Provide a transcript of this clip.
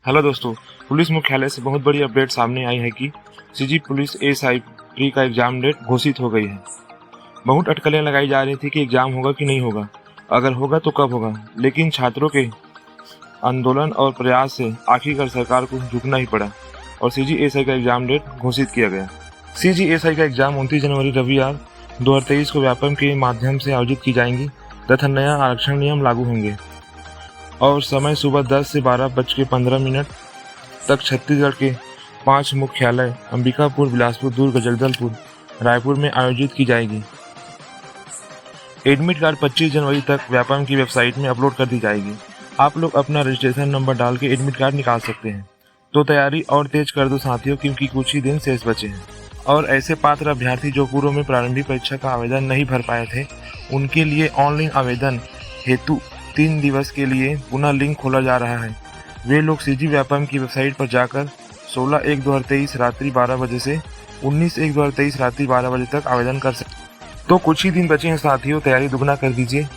Hello दोस्तों, police मुख्यालय से बहुत बड़ी अपडेट सामने आई है कि सीजी पुलिस एएसआई प्री का एग्जाम डेट घोषित हो गई है। बहुत अटकलें लगाई जा रही थी कि एग्जाम होगा कि नहीं होगा, अगर होगा तो कब होगा, लेकिन छात्रों के आंदोलन और प्रयास से आखिरकार सरकार को झुकना ही पड़ा और सीजी एएसआई का एग्जाम डेट घोषित किया गया। सीजी एएसआई का एग्जाम 29 जनवरी रविवार 2023 को व्यापम के माध्यम से आयोजित की जाएंगी तथा नया आरक्षण नियम लागू होंगे और समय सुबह 10 से 12:15 तक छत्तीसगढ़ के 5 मुख्यालय अंबिकापुर, बिलासपुर, दुर्ग, जगदलपुर, रायपुर में आयोजित की जाएगी। एडमिट कार्ड 25 जनवरी तक व्यापम की वेबसाइट में अपलोड कर दी जाएगी। आप लोग अपना रजिस्ट्रेशन नंबर डाल के एडमिट कार्ड निकाल सकते हैं। तो तैयारी और तेज कर दो साथियों, क्योंकि कुछ ही दिन शेष बचे हैं। और ऐसे पात्र अभ्यर्थी जो पूर्व में प्रारंभिक परीक्षा का आवेदन नहीं भर पाए थे, उनके लिए ऑनलाइन आवेदन हेतु 3 दिवस के लिए पुनः लिंक खोला जा रहा है। वे लोग सीजी व्यापम की वेबसाइट पर जाकर 16/1/2023 रात्रि 12 बजे से 19/1/2023 रात्रि 12 बजे तक आवेदन कर सकते। तो कुछ ही दिन बचे हैं साथियों, तैयारी दुगना कर दीजिए।